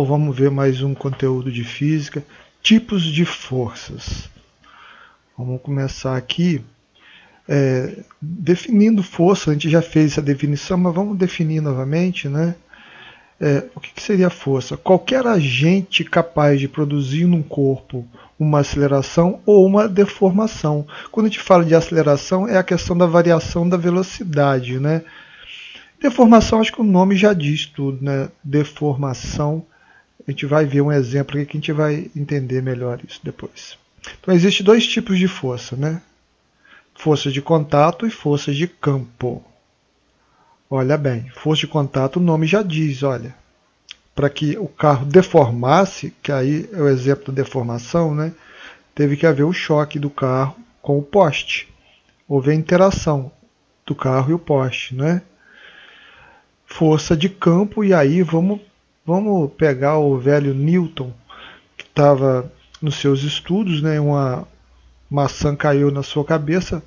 Vamos ver mais um conteúdo de física, tipos de forças. Vamos começar aqui definindo força. A gente já fez essa definição, mas vamos definir novamente, né? O que seria força? Qualquer agente capaz de produzir num corpo uma aceleração ou uma deformação. Quando a gente fala de aceleração, é a questão da variação da velocidade, né? Deformação, acho que o nome já diz tudo, né? Deformação. A gente vai ver um exemplo aqui que a gente vai entender melhor isso depois. Então, existem dois tipos de força, né? Força de contato e força de campo. Olha bem, força de contato, o nome já diz, olha. Para que o carro deformasse, que aí é o exemplo da deformação, né? Teve que haver o choque do carro com o poste. Houve a interação do carro e o poste, né? Força de campo, e aí vamos pegar o velho Newton, que estava nos seus estudos, né, uma maçã caiu na sua cabeça.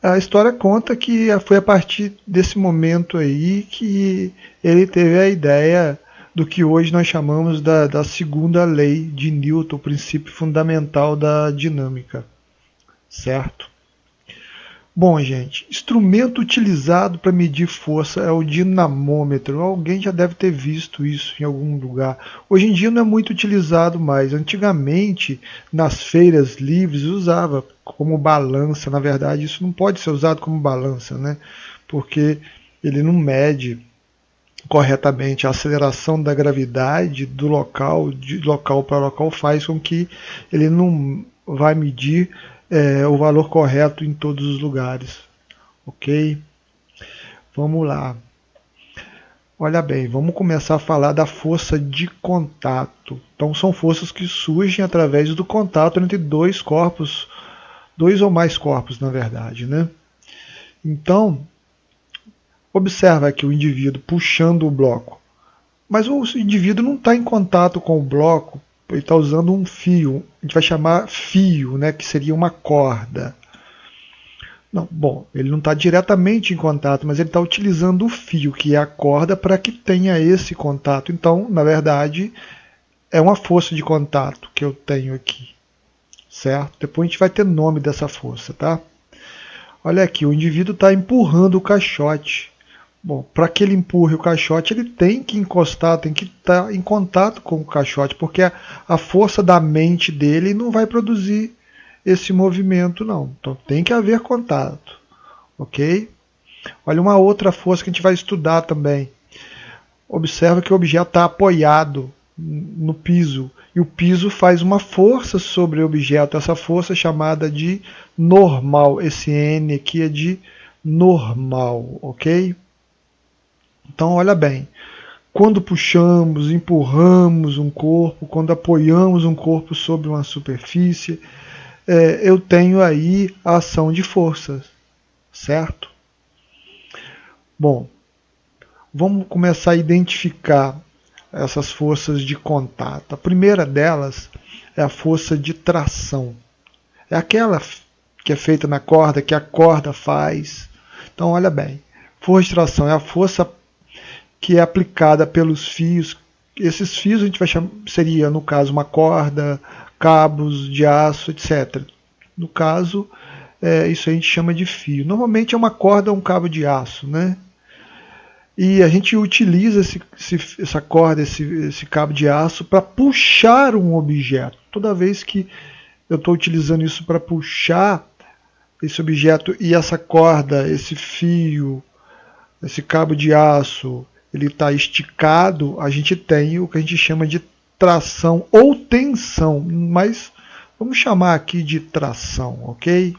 A história conta que foi a partir desse momento aí que ele teve a ideia do que hoje nós chamamos da segunda lei de Newton, o princípio fundamental da dinâmica, certo? Bom, gente, instrumento utilizado para medir força é o dinamômetro. Alguém já deve ter visto isso em algum lugar. Hoje em dia não é muito utilizado mais. Antigamente, nas feiras livres, usava como balança. Na verdade, isso não pode ser usado como balança, né? Porque ele não mede corretamente a aceleração da gravidade do local, de local para local, faz com que ele não vai medir o valor correto em todos os lugares. Ok? Vamos lá. Olha bem, vamos começar a falar da força de contato. Então são forças que surgem através do contato entre dois corpos, dois ou mais corpos, na verdade, né? Então, observa aqui o indivíduo puxando o bloco. Mas o indivíduo não está em contato com o bloco, ele está usando um fio, a gente vai chamar fio, né, que seria uma corda. Não, bom, ele não está diretamente em contato, mas ele está utilizando o fio, que é a corda, para que tenha esse contato. Então, na verdade, é uma força de contato que eu tenho aqui, certo? Depois a gente vai ter nome dessa força, tá? Olha aqui, o indivíduo está empurrando o caixote. Bom, para que ele empurre o caixote, ele tem que encostar, tem que estar em contato com o caixote, porque a força da mente dele não vai produzir esse movimento, não. Então tem que haver contato, ok? Olha uma outra força que a gente vai estudar também. Observa que o objeto está apoiado no piso, e o piso faz uma força sobre o objeto. Essa força é chamada de normal. Esse N aqui é de normal, ok? Então, olha bem, quando puxamos, empurramos um corpo, quando apoiamos um corpo sobre uma superfície, eu tenho aí a ação de forças, certo? Bom, vamos começar a identificar essas forças de contato. A primeira delas é a força de tração. É aquela que é feita na corda, que a corda faz. Então, olha bem, força de tração é a força que é aplicada pelos fios. Esses fios a gente vai chamar, seria no caso uma corda, cabos de aço, etc. No caso, isso a gente chama de fio. Normalmente é uma corda ou um cabo de aço, né? E a gente utiliza essa corda, esse cabo de aço para puxar um objeto. Toda vez que eu estou utilizando isso para puxar esse objeto e essa corda, esse fio, esse cabo de aço, ele está esticado, a gente tem o que a gente chama de tração ou tensão, mas vamos chamar aqui de tração, ok?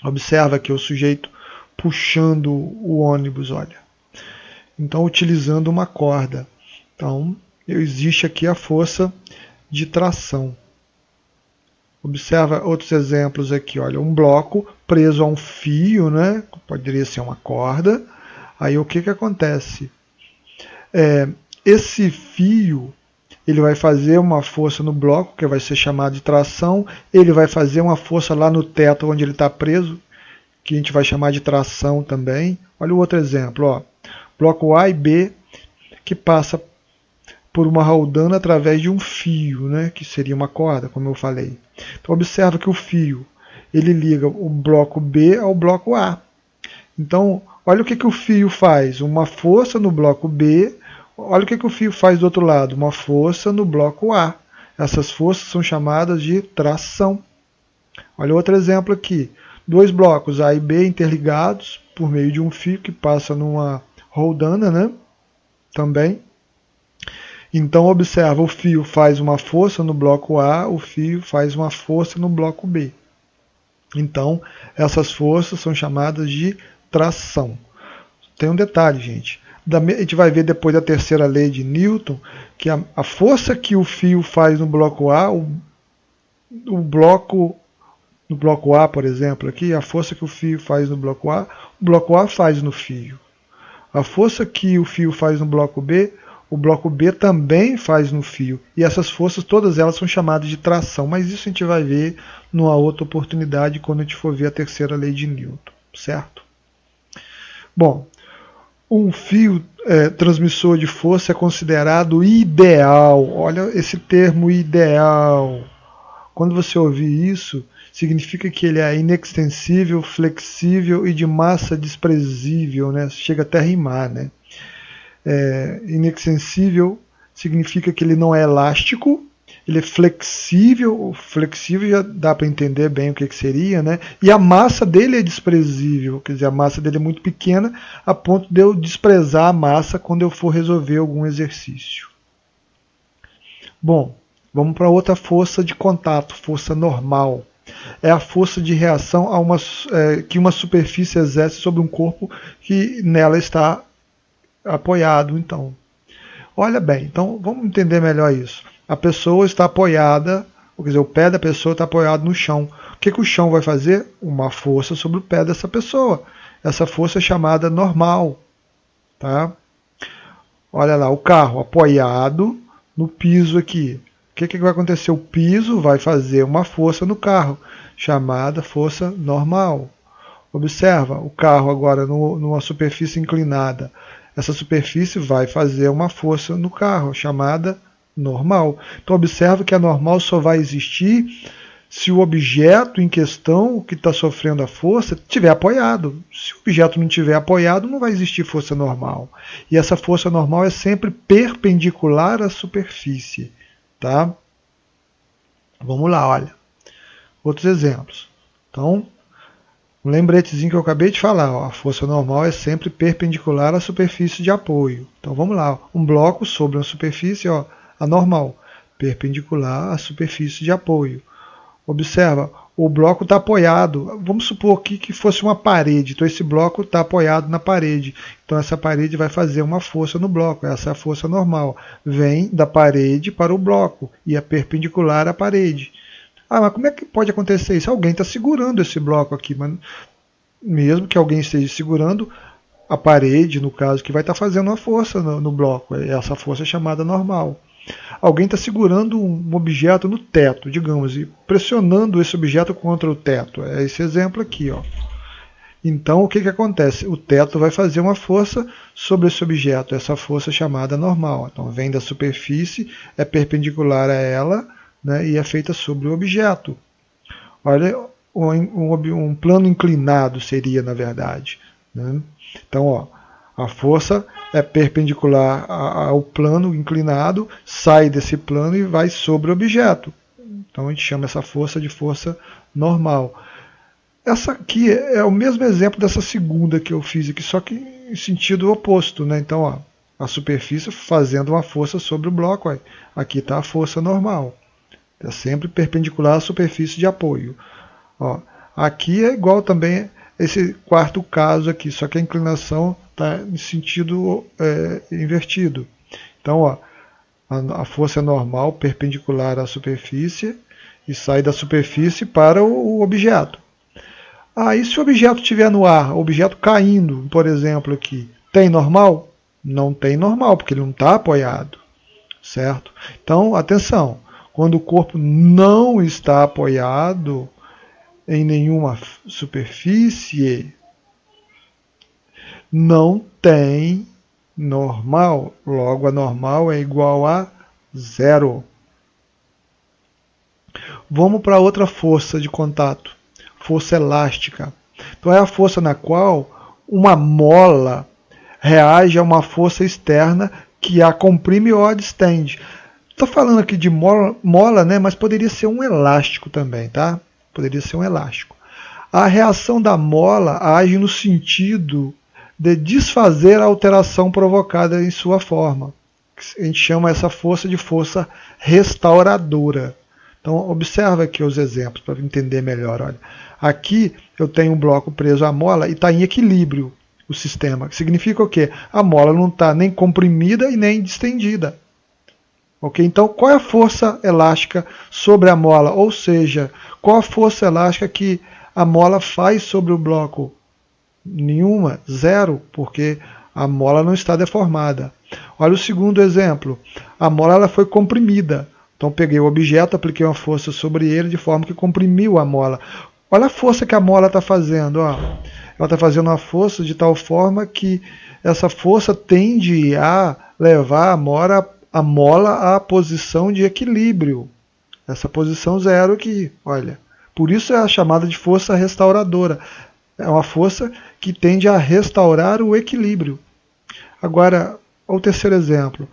Observa aqui o sujeito puxando o ônibus, olha. Então, utilizando uma corda. Então, existe aqui a força de tração. Observa outros exemplos aqui, olha, um bloco preso a um fio, né? Poderia ser uma corda. Aí o que acontece? Esse fio ele vai fazer uma força no bloco, que vai ser chamado de tração, ele vai fazer uma força lá no teto onde ele está preso, que a gente vai chamar de tração também. Olha o outro exemplo, ó. Bloco A e B, que passa por uma roldana através de um fio, né, que seria uma corda, como eu falei. Então observa que o fio ele liga o bloco B ao bloco A. Então olha o que o fio faz, uma força no bloco B, olha o que o fio faz do outro lado, uma força no bloco A. Essas forças são chamadas de tração. Olha outro exemplo aqui, dois blocos A e B interligados por meio de um fio que passa numa roldana, né, também. Então observa, o fio faz uma força no bloco A, o fio faz uma força no bloco B. Então essas forças são chamadas de tração. Tem um detalhe, gente. A gente vai ver depois da terceira lei de Newton que a força que o fio faz no bloco A, no bloco A, por exemplo, aqui, a força que o fio faz no bloco A, o bloco A faz no fio. A força que o fio faz no bloco B, o bloco B também faz no fio. E essas forças, todas elas são chamadas de tração. Mas isso a gente vai ver numa outra oportunidade quando a gente for ver a terceira lei de Newton. Certo? Bom, um fio transmissor de força é considerado ideal. Olha esse termo ideal. Quando você ouvir isso, significa que ele é inextensível, flexível e de massa desprezível, né? Chega até a rimar, né? Inextensível significa que ele não é elástico, ele é flexível, flexível já dá para entender bem o que seria, né? E a massa dele é desprezível, quer dizer, a massa dele é muito pequena a ponto de eu desprezar a massa quando eu for resolver algum exercício. Bom, vamos para outra força de contato, força normal. É a força de reação que uma superfície exerce sobre um corpo que nela está apoiado. Então, olha bem, então vamos entender melhor isso. A pessoa está apoiada, quer dizer, o pé da pessoa está apoiado no chão. O que o chão vai fazer? Uma força sobre o pé dessa pessoa. Essa força é chamada normal. Tá? Olha lá, o carro apoiado no piso aqui. O que vai acontecer? O piso vai fazer uma força no carro, chamada força normal. Observa, o carro agora numa superfície inclinada. Essa superfície vai fazer uma força no carro, chamada normal. Então observa que a normal só vai existir se o objeto em questão que está sofrendo a força estiver apoiado. Se o objeto não estiver apoiado, não vai existir força normal. E essa força normal é sempre perpendicular à superfície. Tá? Vamos lá, olha. Outros exemplos. Então, um lembretezinho que eu acabei de falar, ó, a força normal é sempre perpendicular à superfície de apoio. Então vamos lá, um bloco sobre uma superfície, ó, a normal, perpendicular à superfície de apoio. Observa, o bloco está apoiado, vamos supor aqui que fosse uma parede, então esse bloco está apoiado na parede. Então essa parede vai fazer uma força no bloco, essa é a força normal. Vem da parede para o bloco e é perpendicular à parede. Ah, mas como é que pode acontecer isso? Alguém está segurando esse bloco aqui, mas mesmo que alguém esteja segurando, a parede, no caso, que vai estar fazendo uma força no bloco. Essa força é chamada normal. Alguém está segurando um objeto no teto, digamos, e pressionando esse objeto contra o teto. É esse exemplo aqui, ó. Então, o que acontece? O teto vai fazer uma força sobre esse objeto. Essa força é chamada normal. Então, vem da superfície, é perpendicular a ela, né, e é feita sobre o objeto. Olha, um plano inclinado seria, na verdade. Né? Então, ó, a força é perpendicular ao plano inclinado, sai desse plano e vai sobre o objeto. Então, a gente chama essa força de força normal. Essa aqui é o mesmo exemplo dessa segunda que eu fiz aqui, só que em sentido oposto. Né? Então, ó, a superfície fazendo uma força sobre o bloco. Ó. Aqui está a força normal. É sempre perpendicular à superfície de apoio. Ó, aqui é igual também esse quarto caso aqui, só que a inclinação está em sentido invertido. Então, ó, a força é normal, perpendicular à superfície, e sai da superfície para o objeto. E se o objeto estiver no ar, o objeto caindo, por exemplo, aqui, tem normal? Não tem normal, porque ele não está apoiado. Certo? Então, atenção. Quando o corpo não está apoiado em nenhuma superfície, não tem normal, logo a normal é igual a zero. Vamos para outra força de contato, força elástica. Então é a força na qual uma mola reage a uma força externa que a comprime ou a distende. Estou falando aqui de mola, né, mas poderia ser um elástico também, tá? Poderia ser um elástico. A reação da mola age no sentido de desfazer a alteração provocada em sua forma. A gente chama essa força de força restauradora. Então observa aqui os exemplos para entender melhor. Olha, aqui eu tenho um bloco preso à mola e está em equilíbrio o sistema. Significa o quê? A mola não está nem comprimida e nem distendida. Okay? Então, qual é a força elástica sobre a mola? Ou seja, qual a força elástica que a mola faz sobre o bloco? Nenhuma, zero, porque a mola não está deformada. Olha o segundo exemplo. A mola ela foi comprimida. Então, peguei o objeto, apliquei uma força sobre ele de forma que comprimiu a mola. Olha a força que a mola está fazendo. Ó. Ela está fazendo uma força de tal forma que essa força tende a levar a mola à posição de equilíbrio. Essa posição zero aqui, olha. Por isso é a chamada de força restauradora. É uma força que tende a restaurar o equilíbrio. Agora, o terceiro exemplo.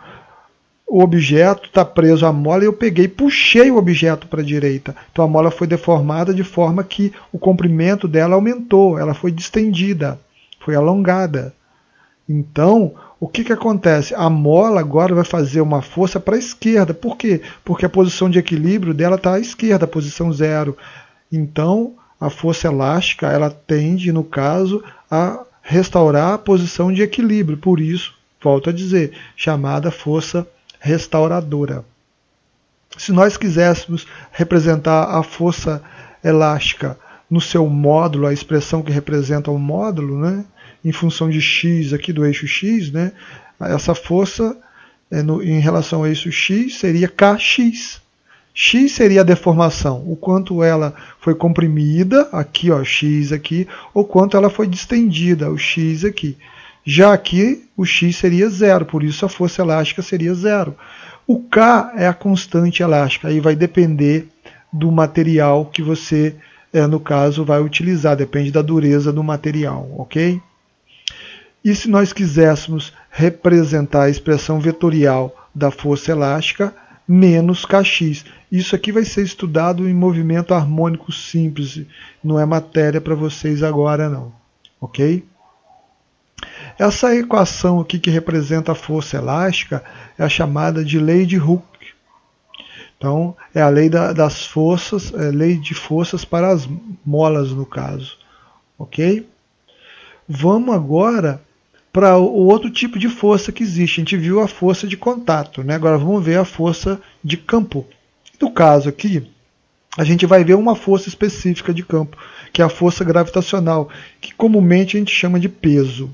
O objeto está preso à mola e eu peguei e puxei o objeto para a direita. Então a mola foi deformada de forma que o comprimento dela aumentou, ela foi distendida, foi alongada. Então, o que acontece? A mola agora vai fazer uma força para a esquerda. Por quê? Porque a posição de equilíbrio dela está à esquerda, a posição zero. Então, a força elástica ela tende, no caso, a restaurar a posição de equilíbrio. Por isso, volto a dizer, chamada força restauradora. Se nós quiséssemos representar a força elástica no seu módulo, a expressão que representa o módulo, né, em função de x aqui do eixo x, né, essa força em relação ao eixo x seria kx. X seria a deformação, o quanto ela foi comprimida, aqui ó, x aqui, ou quanto ela foi distendida, o x aqui. Já aqui o x seria zero, por isso a força elástica seria zero. O K é a constante elástica, aí vai depender do material que você, no caso, vai utilizar, depende da dureza do material, ok? E se nós quiséssemos representar a expressão vetorial da força elástica, menos Kx. Isso aqui vai ser estudado em movimento harmônico simples, não é matéria para vocês agora não, ok? Essa equação aqui que representa a força elástica é a chamada de lei de Hooke. Então, é a lei das forças, lei de forças para as molas no caso, ok? Vamos agora para o outro tipo de força que existe. A gente viu a força de contato, né? Agora vamos ver a força de campo. No caso aqui, a gente vai ver uma força específica de campo, que é a força gravitacional, que comumente a gente chama de peso.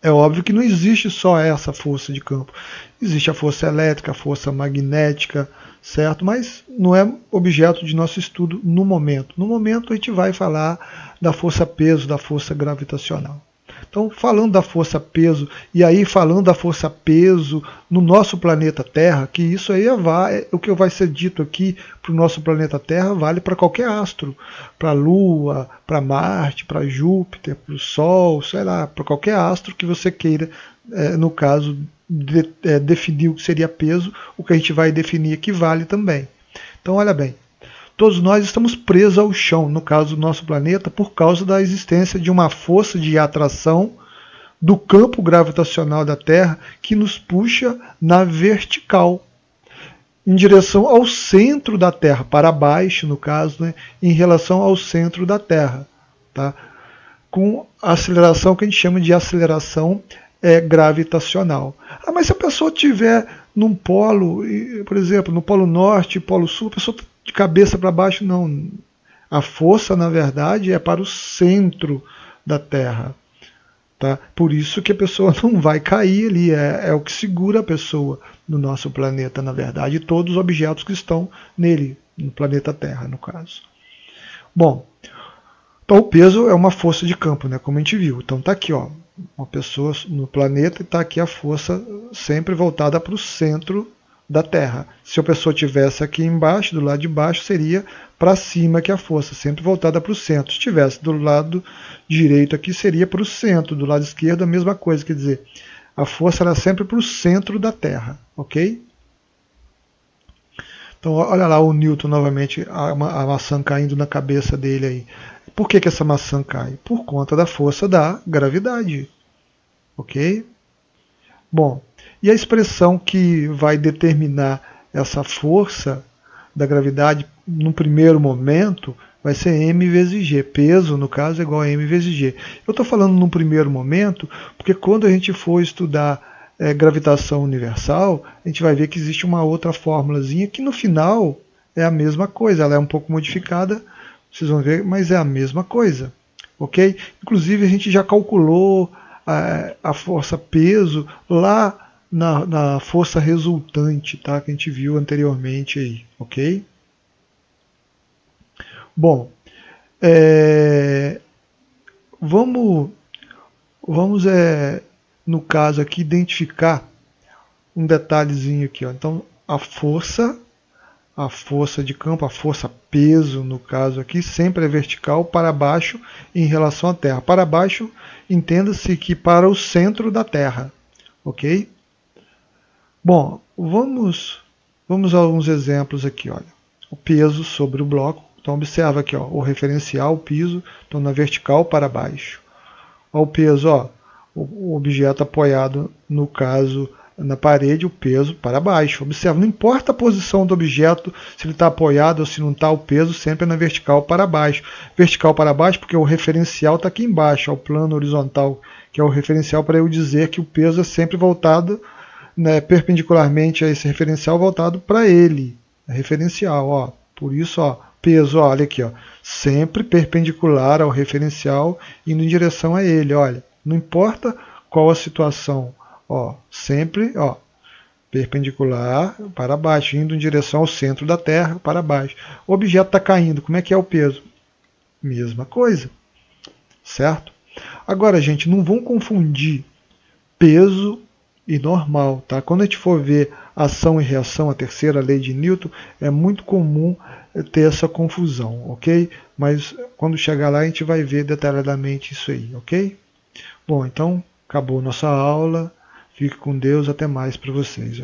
É óbvio que não existe só essa força de campo. Existe a força elétrica, a força magnética, certo? Mas não é objeto de nosso estudo no momento. No momento a gente vai falar da força peso, da força gravitacional. Então, falando da força peso, e aí falando da força peso no nosso planeta Terra, que isso aí o que vai ser dito aqui para o nosso planeta Terra vale para qualquer astro, para a Lua, para Marte, para Júpiter, para o Sol, sei lá, para qualquer astro que você queira, no caso, definir o que seria peso, o que a gente vai definir aqui vale também. Então, olha bem. Todos nós estamos presos ao chão, no caso do nosso planeta, por causa da existência de uma força de atração do campo gravitacional da Terra que nos puxa na vertical, em direção ao centro da Terra, para baixo, no caso, né, em relação ao centro da Terra, tá? Com a aceleração que a gente chama de aceleração gravitacional. Mas se a pessoa estiver num polo, por exemplo, no polo norte e polo sul, a pessoa de cabeça para baixo, não. A força, na verdade, é para o centro da Terra. Tá? Por isso que a pessoa não vai cair ali, é o que segura a pessoa no nosso planeta, na verdade, e todos os objetos que estão nele, no planeta Terra, no caso. Bom, então o peso é uma força de campo, né, como a gente viu. Então tá aqui, ó. uma pessoa no planeta e está aqui a força sempre voltada para o centro da Terra. Se a pessoa estivesse aqui embaixo, do lado de baixo, seria para cima que a força, sempre voltada para o centro. Se estivesse do lado direito aqui, seria para o centro. Do lado esquerdo, a mesma coisa. Quer dizer, a força era sempre para o centro da Terra, ok? Então, olha lá o Newton novamente, a maçã caindo na cabeça dele aí. Por que essa maçã cai? Por conta da força da gravidade, ok? Bom, e a expressão que vai determinar essa força da gravidade no primeiro momento vai ser m vezes g. Peso, no caso, é igual a m vezes g. Eu estou falando no primeiro momento porque quando a gente for estudar gravitação universal, a gente vai ver que existe uma outra fórmulazinha que no final é a mesma coisa. Ela é um pouco modificada, vocês vão ver, mas é a mesma coisa. Ok? Inclusive a gente já calculou a força peso lá na força resultante, tá? Que a gente viu anteriormente aí, ok? Bom, vamos no caso aqui identificar um detalhezinho aqui, ó. Então a força de campo, a força peso, no caso aqui, sempre é vertical para baixo em relação à Terra. Para baixo, entenda-se que para o centro da Terra, ok? Bom, vamos a alguns exemplos aqui, olha. O peso sobre o bloco. Então observa aqui, ó, o referencial, o piso, então na vertical para baixo. Ó, o peso, ó, o objeto apoiado, no caso, na parede, o peso para baixo. Observa, não importa a posição do objeto, se ele está apoiado ou se não está, o peso sempre é na vertical para baixo. Vertical para baixo porque o referencial está aqui embaixo, ó, o plano horizontal, que é o referencial para eu dizer que o peso é sempre voltado, né, perpendicularmente a esse referencial, voltado para ele. Referencial, ó. Por isso, ó, peso, ó, olha aqui, ó, sempre perpendicular ao referencial, indo em direção a ele, olha. Não importa qual a situação, ó, sempre, ó, perpendicular para baixo, indo em direção ao centro da Terra, para baixo. O objeto está caindo, como é que é o peso? Mesma coisa, certo? Agora, gente, não vão confundir peso e normal, tá? Quando a gente for ver ação e reação, a terceira lei de Newton, é muito comum ter essa confusão, ok? Mas quando chegar lá a gente vai ver detalhadamente isso aí, ok? Bom, então acabou nossa aula. Fique com Deus, até mais para vocês.